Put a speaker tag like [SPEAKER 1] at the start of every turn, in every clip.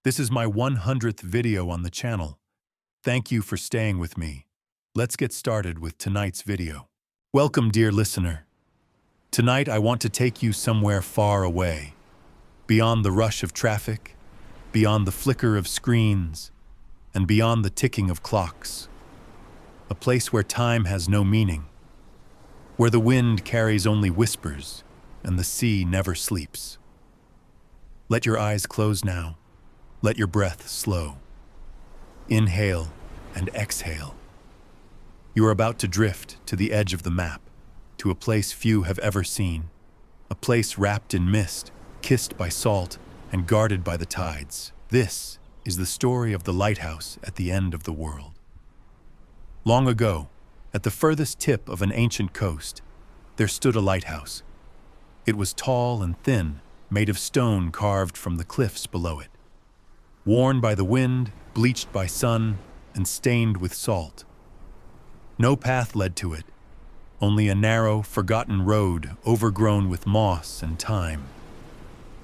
[SPEAKER 1] This is my 100th video on the channel. Thank you for staying with me. Let's get started with tonight's video. Welcome, dear listener. Tonight I want to take you somewhere far away, beyond the rush of traffic, beyond the flicker of screens, and beyond the ticking of clocks. A place where time has no meaning, where the wind carries only whispers and the sea never sleeps. Let your eyes close now. Let your breath slow. Inhale and exhale. You are about to drift to the edge of the map, to a place few have ever seen, a place wrapped in mist, kissed by salt, and guarded by the tides. This is the story of the lighthouse at the end of the world. Long ago, at the furthest tip of an ancient coast, there stood a lighthouse. It was tall and thin, made of stone carved from the cliffs below it. Worn by the wind, bleached by sun, and stained with salt. No path led to it, only a narrow, forgotten road overgrown with moss and time.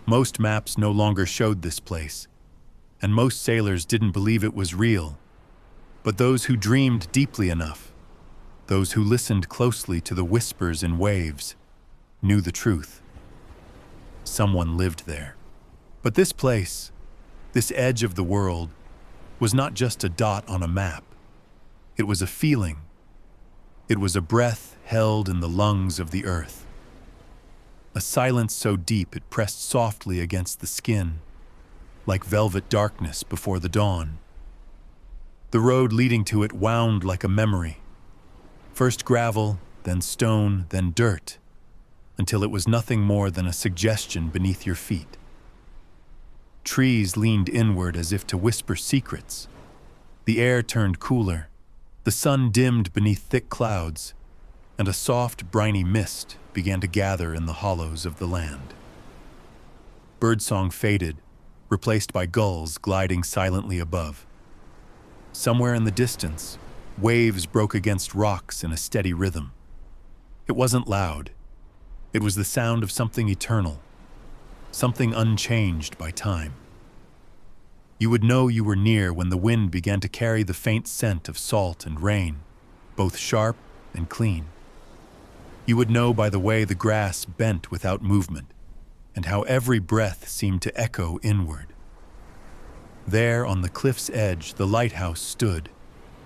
[SPEAKER 1] Most maps no longer showed this place, and most sailors didn't believe it was real. But those who dreamed deeply enough, those who listened closely to the whispers in waves, knew the truth. Someone lived there. But this place, this edge of the world, was not just a dot on a map. It was a feeling. It was a breath held in the lungs of the earth. A silence so deep it pressed softly against the skin, like velvet darkness before the dawn. The road leading to it wound like a memory. First gravel, then stone, then dirt, until it was nothing more than a suggestion beneath your feet. Trees leaned inward as if to whisper secrets. The air turned cooler. The sun dimmed beneath thick clouds, and a soft, briny mist began to gather in the hollows of the land. Birdsong faded, replaced by gulls gliding silently above. Somewhere in the distance, waves broke against rocks in a steady rhythm. It wasn't loud. It was the sound of something eternal, something unchanged by time. You would know you were near when the wind began to carry the faint scent of salt and rain, both sharp and clean. You would know by the way the grass bent without movement, and how every breath seemed to echo inward. There on the cliff's edge, the lighthouse stood,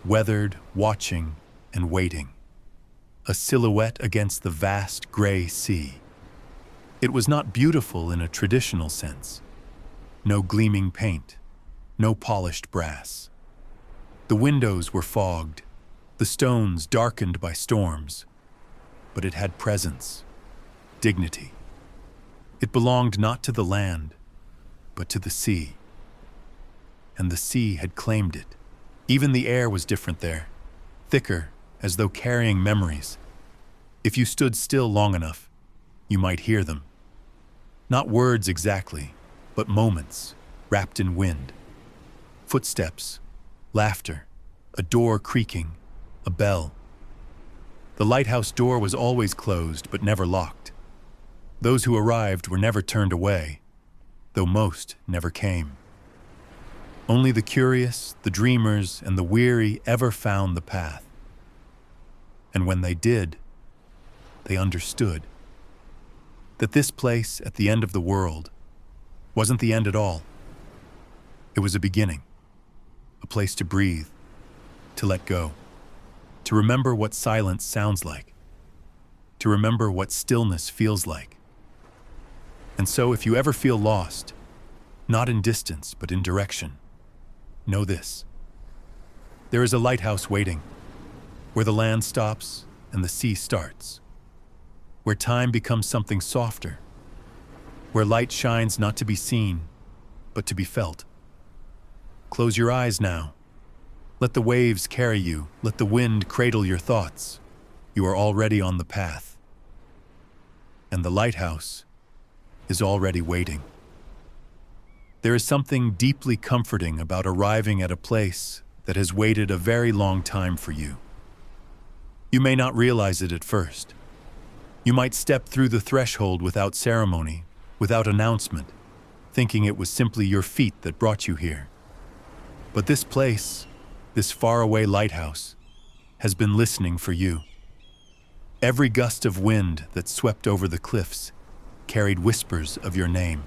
[SPEAKER 1] weathered, watching, and waiting. A silhouette against the vast gray sea. It was not beautiful in a traditional sense. No gleaming paint, no polished brass. The windows were fogged, the stones darkened by storms, but it had presence, dignity. It belonged not to the land, but to the sea. And the sea had claimed it. Even the air was different there, thicker, as though carrying memories. If you stood still long enough, you might hear them. Not words exactly, but moments, wrapped in wind. Footsteps, laughter, a door creaking, a bell. The lighthouse door was always closed but never locked. Those who arrived were never turned away, though most never came. Only the curious, the dreamers, and the weary ever found the path. And when they did, they understood that this place at the end of the world wasn't the end at all. It was a beginning, a place to breathe, to let go, to remember what silence sounds like, to remember what stillness feels like. And so if you ever feel lost, not in distance but in direction, know this. There is a lighthouse waiting, where the land stops and the sea starts, where time becomes something softer, where light shines not to be seen, but to be felt. Close your eyes now. Let the waves carry you. Let the wind cradle your thoughts. You are already on the path. And the lighthouse is already waiting. There is something deeply comforting about arriving at a place that has waited a very long time for you. You may not realize it at first. You might step through the threshold without ceremony, without announcement, thinking it was simply your feet that brought you here. But this place, this faraway lighthouse, has been listening for you. Every gust of wind that swept over the cliffs carried whispers of your name.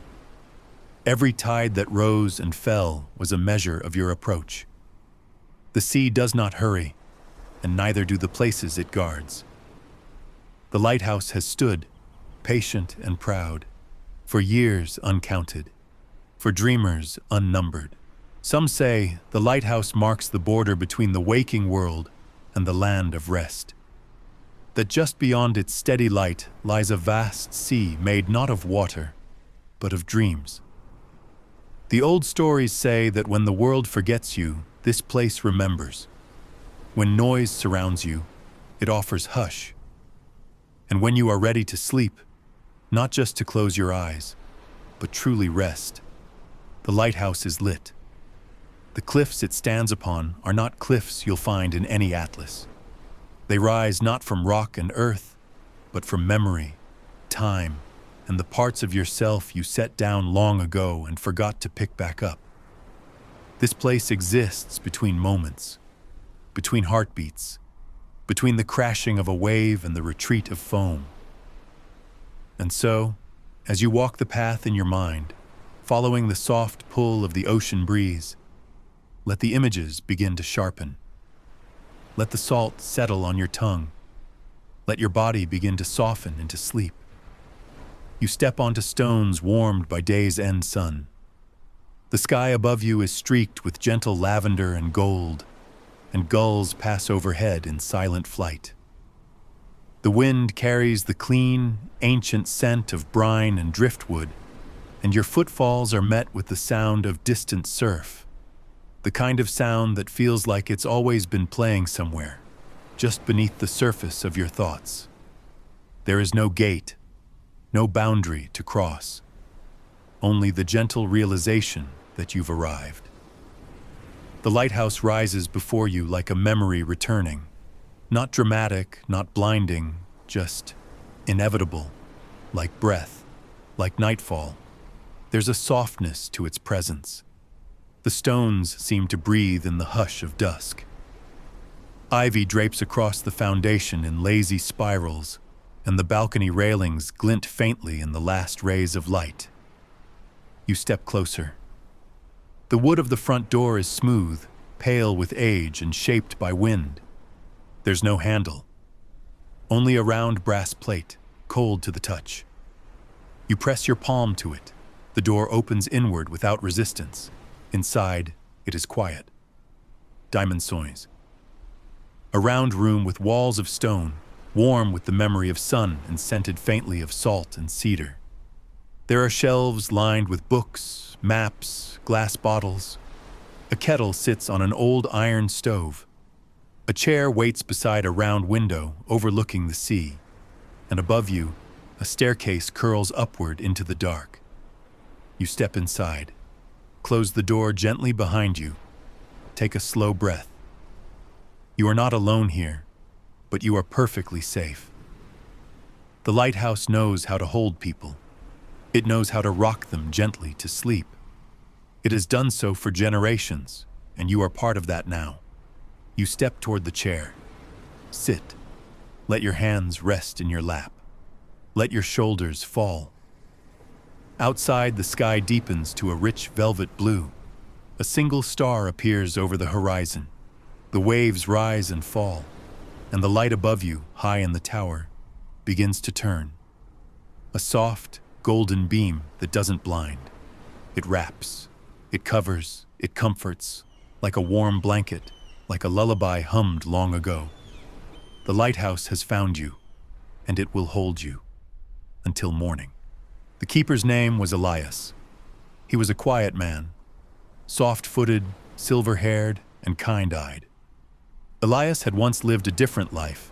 [SPEAKER 1] Every tide that rose and fell was a measure of your approach. The sea does not hurry, and neither do the places it guards. The lighthouse has stood, patient and proud, for years uncounted, for dreamers unnumbered. Some say the lighthouse marks the border between the waking world and the land of rest. That just beyond its steady light lies a vast sea made not of water, but of dreams. The old stories say that when the world forgets you, this place remembers. When noise surrounds you, it offers hush. And when you are ready to sleep, not just to close your eyes, but truly rest, the lighthouse is lit. The cliffs it stands upon are not cliffs you'll find in any atlas. They rise not from rock and earth, but from memory, time, and the parts of yourself you set down long ago and forgot to pick back up. This place exists between moments, between heartbeats, between the crashing of a wave and the retreat of foam. And so, as you walk the path in your mind, following the soft pull of the ocean breeze, let the images begin to sharpen. Let the salt settle on your tongue. Let your body begin to soften into sleep. You step onto stones warmed by day's end sun. The sky above you is streaked with gentle lavender and gold, and gulls pass overhead in silent flight. The wind carries the clean, ancient scent of brine and driftwood, and your footfalls are met with the sound of distant surf, the kind of sound that feels like it's always been playing somewhere, just beneath the surface of your thoughts. There is no gate, no boundary to cross, only the gentle realization that you've arrived. The lighthouse rises before you like a memory returning, not dramatic, not blinding, just inevitable, like breath, like nightfall. There's a softness to its presence. The stones seem to breathe in the hush of dusk. Ivy drapes across the foundation in lazy spirals, and the balcony railings glint faintly in the last rays of light. You step closer. The wood of the front door is smooth, pale with age and shaped by wind. There's no handle, only a round brass plate, cold to the touch. You press your palm to it. The door opens inward without resistance. Inside, it is quiet. Diamond soins. A round room with walls of stone, warm with the memory of sun and scented faintly of salt and cedar. There are shelves lined with books, maps, glass bottles. A kettle sits on an old iron stove. A chair waits beside a round window overlooking the sea, and above you, a staircase curls upward into the dark. You step inside. Close the door gently behind you. Take a slow breath. You are not alone here, but you are perfectly safe. The lighthouse knows how to hold people. It knows how to rock them gently to sleep. It has done so for generations, and you are part of that now. You step toward the chair. Sit. Let your hands rest in your lap. Let your shoulders fall. Outside, the sky deepens to a rich velvet blue. A single star appears over the horizon. The waves rise and fall, and the light above you, high in the tower, begins to turn. A soft, golden beam that doesn't blind. It wraps, it covers, it comforts, like a warm blanket, like a lullaby hummed long ago. The lighthouse has found you, and it will hold you until morning. The keeper's name was Elias. He was a quiet man, soft-footed, silver-haired, and kind-eyed. Elias had once lived a different life,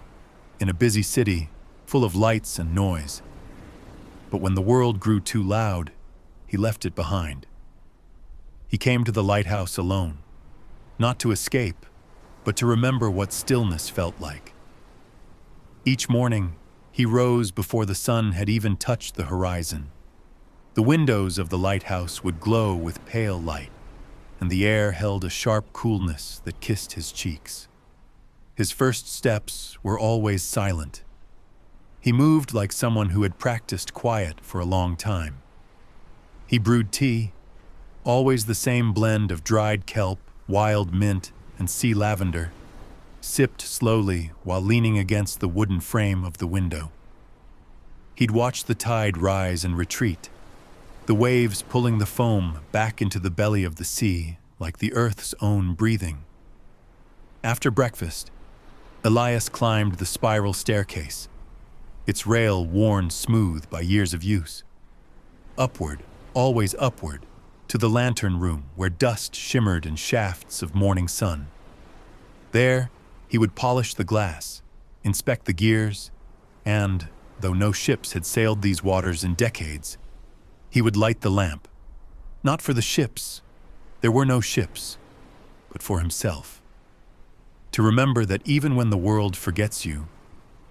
[SPEAKER 1] in a busy city, full of lights and noise. But when the world grew too loud, he left it behind. He came to the lighthouse alone, not to escape, but to remember what stillness felt like. Each morning, he rose before the sun had even touched the horizon. The windows of the lighthouse would glow with pale light, and the air held a sharp coolness that kissed his cheeks. His first steps were always silent. He moved like someone who had practiced quiet for a long time. He brewed tea, always the same blend of dried kelp, wild mint, and sea lavender, sipped slowly while leaning against the wooden frame of the window. He'd watch the tide rise and retreat, the waves pulling the foam back into the belly of the sea like the earth's own breathing. After breakfast, Elias climbed the spiral staircase, its rail worn smooth by years of use. Upward, always upward, to the lantern room where dust shimmered in shafts of morning sun. There, he would polish the glass, inspect the gears, and, though no ships had sailed these waters in decades, he would light the lamp, not for the ships, there were no ships, but for himself. To remember that even when the world forgets you,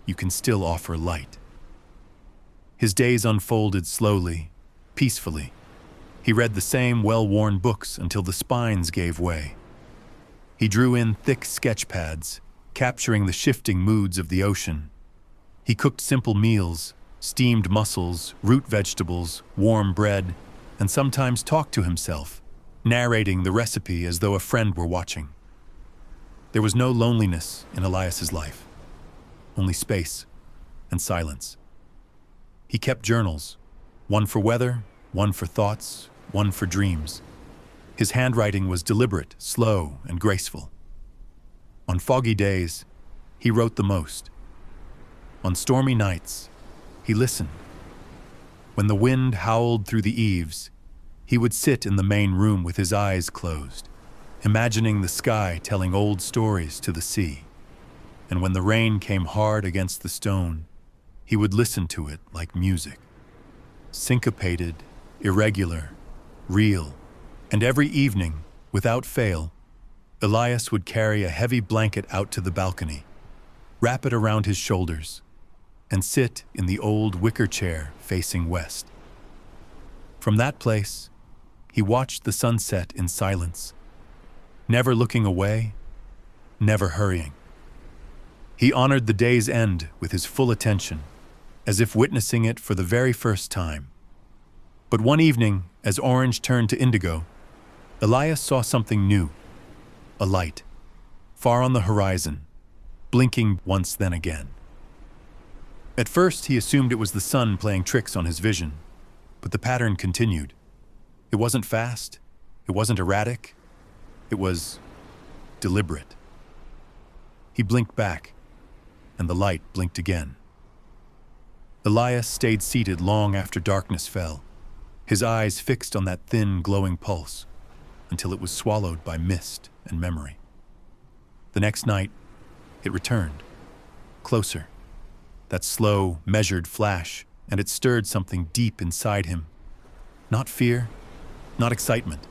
[SPEAKER 1] you can still offer light. His days unfolded slowly, peacefully. He read the same well-worn books until the spines gave way. He drew in thick sketch pads, capturing the shifting moods of the ocean. He cooked simple meals, steamed mussels, root vegetables, warm bread, and sometimes talked to himself, narrating the recipe as though a friend were watching. There was no loneliness in Elias's life, only space and silence. He kept journals, one for weather, one for thoughts, one for dreams. His handwriting was deliberate, slow, and graceful. On foggy days, he wrote the most. On stormy nights, he listened. When the wind howled through the eaves, he would sit in the main room with his eyes closed, imagining the sky telling old stories to the sea. And when the rain came hard against the stone, he would listen to it like music. Syncopated, irregular, real, and every evening, without fail, Elias would carry a heavy blanket out to the balcony, wrap it around his shoulders, and sit in the old wicker chair facing west. From that place, he watched the sunset in silence, never looking away, never hurrying. He honored the day's end with his full attention, as if witnessing it for the very first time. But one evening, as orange turned to indigo, Elias saw something new, a light, far on the horizon, blinking once then again. At first, he assumed it was the sun playing tricks on his vision, but the pattern continued. It wasn't fast, it wasn't erratic, it was deliberate. He blinked back, and the light blinked again. Elias stayed seated long after darkness fell, his eyes fixed on that thin, glowing pulse, until it was swallowed by mist and memory. The next night, it returned, closer, that slow, measured flash, and it stirred something deep inside him. Not fear, not excitement,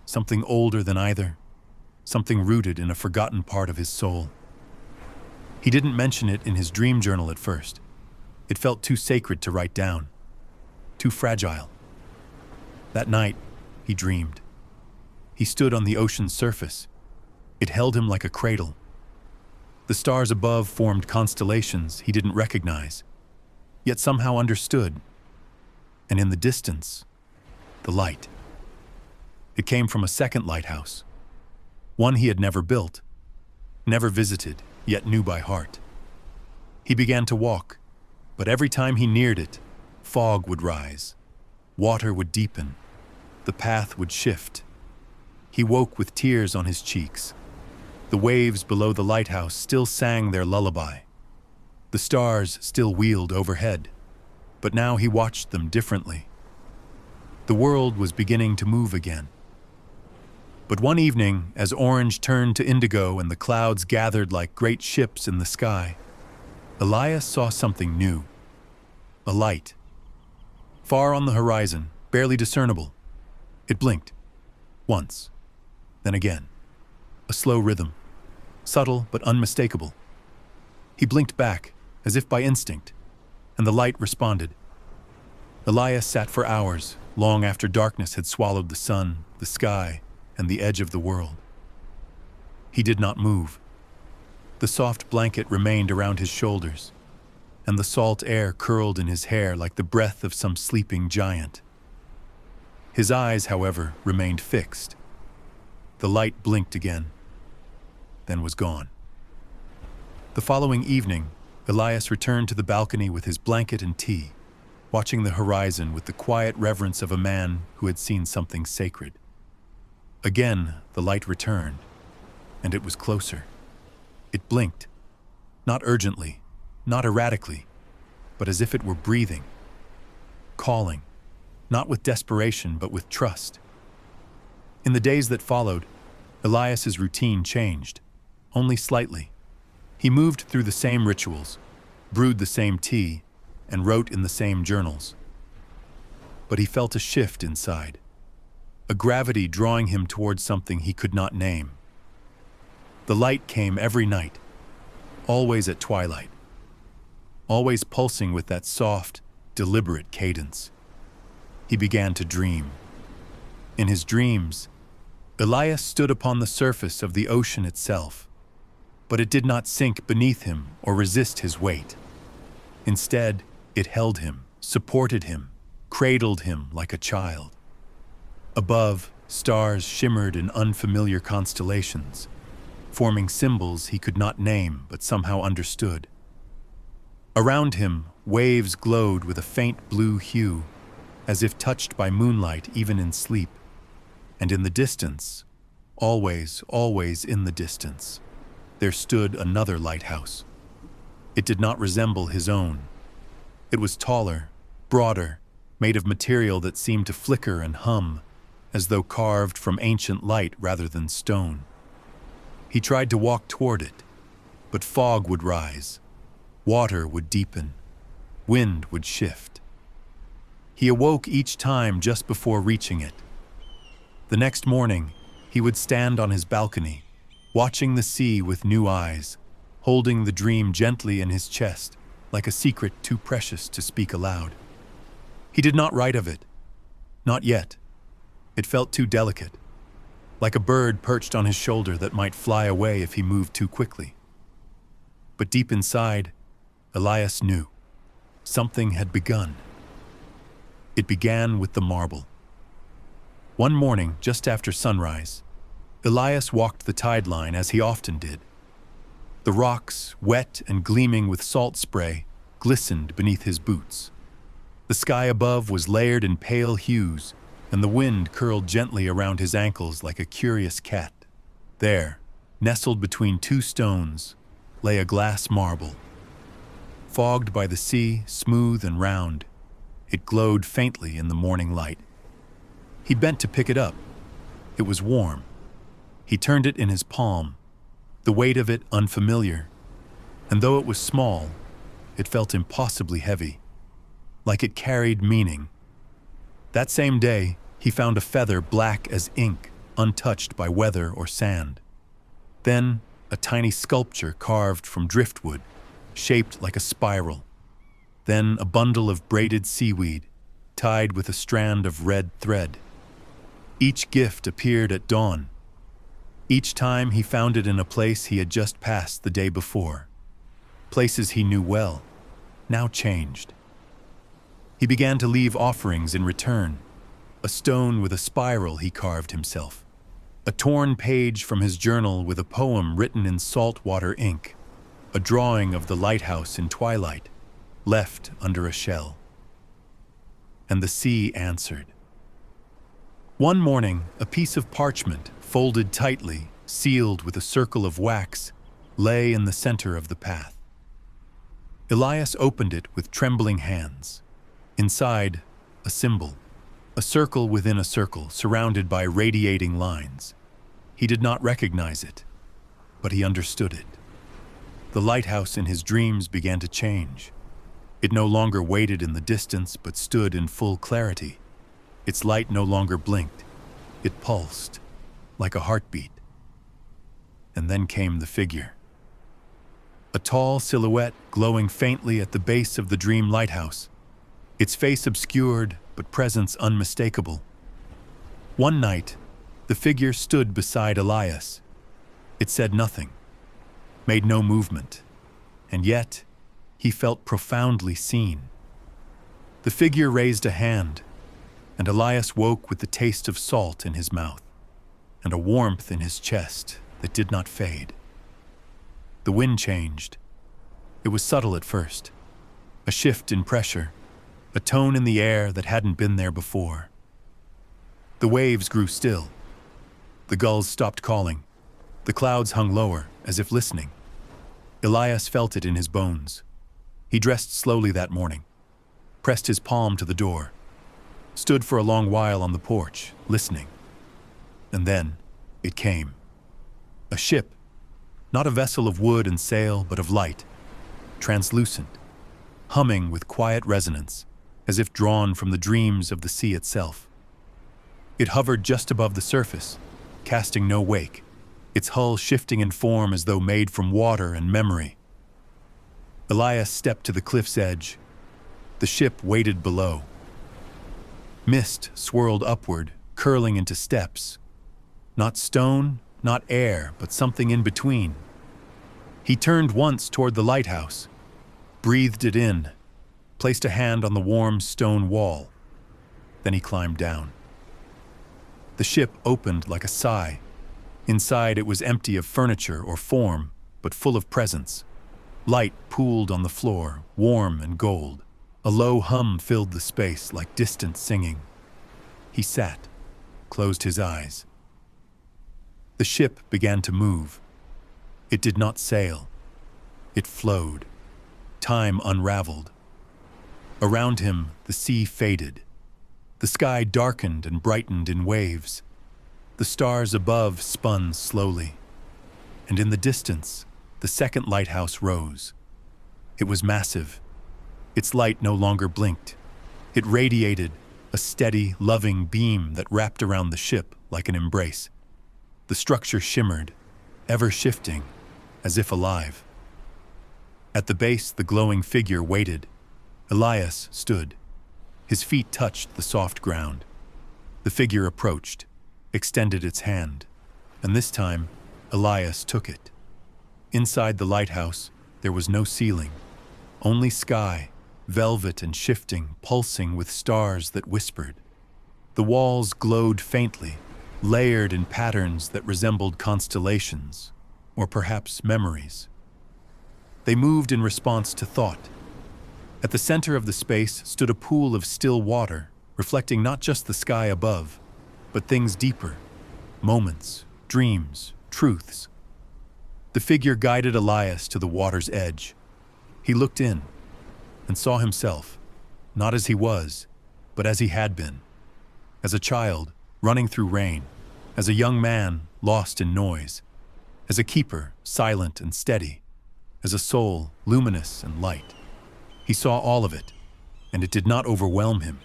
[SPEAKER 1] something older than either, something rooted in a forgotten part of his soul. He didn't mention it in his dream journal at first. It felt too sacred to write down, too fragile. That night, he dreamed. He stood on the ocean's surface. It held him like a cradle. The stars above formed constellations he didn't recognize, yet somehow understood. And in the distance, the light. It came from a second lighthouse, one he had never built, never visited, yet knew by heart. He began to walk, but every time he neared it, fog would rise, water would deepen, the path would shift. He woke with tears on his cheeks. The waves below the lighthouse still sang their lullaby. The stars still wheeled overhead, but now he watched them differently. The world was beginning to move again. But one evening, as orange turned to indigo and the clouds gathered like great ships in the sky, Elias saw something new. A light. Far on the horizon, barely discernible. It blinked. Once. Then again. A slow rhythm. Subtle but unmistakable. He blinked back, as if by instinct, and the light responded. Elias sat for hours, long after darkness had swallowed the sun, the sky, and the edge of the world. He did not move. The soft blanket remained around his shoulders, and the salt air curled in his hair like the breath of some sleeping giant. His eyes, however, remained fixed. The light blinked again, then was gone. The following evening, Elias returned to the balcony with his blanket and tea, watching the horizon with the quiet reverence of a man who had seen something sacred. Again, the light returned, and it was closer. It blinked, not urgently, not erratically, but as if it were breathing, calling, not with desperation but with trust. In the days that followed, Elias's routine changed, only slightly. He moved through the same rituals, brewed the same tea, and wrote in the same journals. But he felt a shift inside, a gravity drawing him towards something he could not name. The light came every night, always at twilight, always pulsing with that soft, deliberate cadence. He began to dream. In his dreams, Elias stood upon the surface of the ocean itself, but it did not sink beneath him or resist his weight. Instead, it held him, supported him, cradled him like a child. Above, stars shimmered in unfamiliar constellations, forming symbols he could not name but somehow understood. Around him, waves glowed with a faint blue hue, as if touched by moonlight even in sleep. And in the distance, always, always in the distance, there stood another lighthouse. It did not resemble his own. It was taller, broader, made of material that seemed to flicker and hum, as though carved from ancient light rather than stone. He tried to walk toward it, but fog would rise, water would deepen, wind would shift. He awoke each time just before reaching it. The next morning, he would stand on his balcony, watching the sea with new eyes, holding the dream gently in his chest, like a secret too precious to speak aloud. He did not write of it. Not yet. It felt too delicate, like a bird perched on his shoulder that might fly away if he moved too quickly. But deep inside, Elias knew. Something had begun. It began with the marble. One morning, just after sunrise, Elias walked the tide line as he often did. The rocks, wet and gleaming with salt spray, glistened beneath his boots. The sky above was layered in pale hues, and the wind curled gently around his ankles like a curious cat. There, nestled between two stones, lay a glass marble. Fogged by the sea, smooth and round, it glowed faintly in the morning light. He bent to pick it up. It was warm. He turned it in his palm, the weight of it unfamiliar, and though it was small, it felt impossibly heavy, like it carried meaning. That same day, he found a feather black as ink, untouched by weather or sand. Then, a tiny sculpture carved from driftwood, shaped like a spiral. Then, a bundle of braided seaweed, tied with a strand of red thread. Each gift appeared at dawn. Each time he found it in a place he had just passed the day before. Places he knew well, now changed. He began to leave offerings in return. A stone with a spiral he carved himself. A torn page from his journal with a poem written in saltwater ink. A drawing of the lighthouse in twilight, left under a shell. And the sea answered. One morning, a piece of parchment, folded tightly, sealed with a circle of wax, lay in the center of the path. Elias opened it with trembling hands. Inside, a symbol, a circle within a circle surrounded by radiating lines. He did not recognize it, but he understood it. The lighthouse in his dreams began to change. It no longer waited in the distance but stood in full clarity. Its light no longer blinked. It pulsed, like a heartbeat. And then came the figure. A tall silhouette glowing faintly at the base of the dream lighthouse. its face obscured but presence unmistakable. One night, the figure stood beside Elias. It said nothing, made no movement, and yet he felt profoundly seen. The figure raised a hand, and Elias woke with the taste of salt in his mouth and a warmth in his chest that did not fade. The wind changed. It was subtle at first, a shift in pressure, a tone in the air that hadn't been there before. The waves grew still. The gulls stopped calling. The clouds hung lower, as if listening. Elias felt it in his bones. He dressed slowly that morning, pressed his palm to the door, stood for a long while on the porch, listening. And then it came. A ship, not a vessel of wood and sail, but of light, translucent, humming with quiet resonance, as if drawn from the dreams of the sea itself. It hovered just above the surface, casting no wake, its hull shifting in form as though made from water and memory. Elias stepped to the cliff's edge. The ship waited below. Mist swirled upward, curling into steps. Not stone, not air, but something in between. He turned once toward the lighthouse, breathed it in, placed a hand on the warm stone wall. Then he climbed down. The ship opened like a sigh. Inside it was empty of furniture or form, but full of presence. Light pooled on the floor, warm and gold. A low hum filled the space like distant singing. He sat, closed his eyes. The ship began to move. It did not sail. It flowed. Time unraveled. Around him, the sea faded. The sky darkened and brightened in waves. The stars above spun slowly. And in the distance, the second lighthouse rose. It was massive. Its light no longer blinked. It radiated, a steady, loving beam that wrapped around the ship like an embrace. The structure shimmered, ever shifting, as if alive. At the base, the glowing figure waited. Elias stood. His feet touched the soft ground. The figure approached, extended its hand, and this time, Elias took it. Inside the lighthouse, there was no ceiling, only sky, velvet and shifting, pulsing with stars that whispered. The walls glowed faintly, layered in patterns that resembled constellations, or perhaps memories. They moved in response to thought. At the center of the space stood a pool of still water, reflecting not just the sky above, but things deeper, moments, dreams, truths. The figure guided Elias to the water's edge. He looked in and saw himself, not as he was, but as he had been. As a child, running through rain. As a young man, lost in noise. As a keeper, silent and steady. As a soul, luminous and light. He saw all of it, and it did not overwhelm him.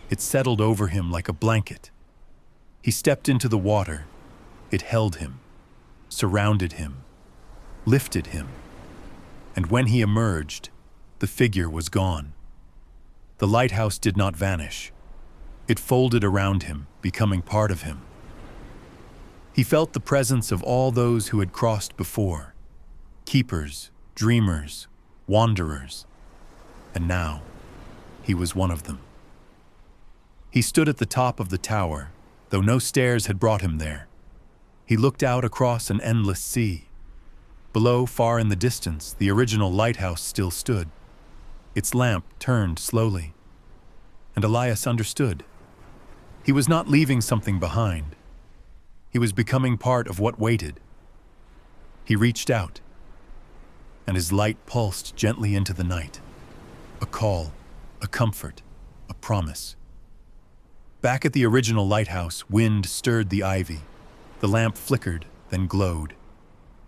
[SPEAKER 1] It settled over him like a blanket. He stepped into the water. It held him, surrounded him, lifted him. And when he emerged, the figure was gone. The lighthouse did not vanish. It folded around him, becoming part of him. He felt the presence of all those who had crossed before, keepers, dreamers, wanderers. And now, he was one of them. He stood at the top of the tower, though no stairs had brought him there. He looked out across an endless sea. Below, far in the distance, the original lighthouse still stood. Its lamp turned slowly. And Elias understood. He was not leaving something behind. He was becoming part of what waited. He reached out, and his light pulsed gently into the night. A call, a comfort, a promise. Back at the original lighthouse, wind stirred the ivy. The lamp flickered, then glowed.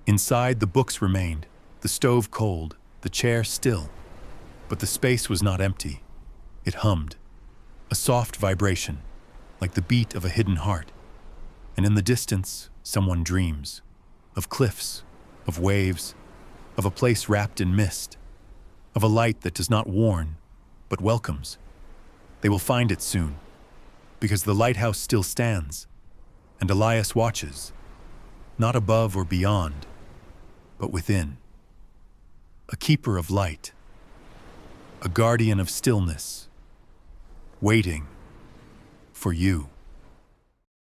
[SPEAKER 1] Inside, the books remained, the stove cold, the chair still. But the space was not empty. It hummed, a soft vibration, like the beat of a hidden heart. And in the distance, someone dreams, of cliffs, of waves, of a place wrapped in mist, of a light that does not warn, but welcomes. They will find it soon, because the lighthouse still stands, and Elias watches, not above or beyond, but within. A keeper of light, a guardian of stillness, waiting for you.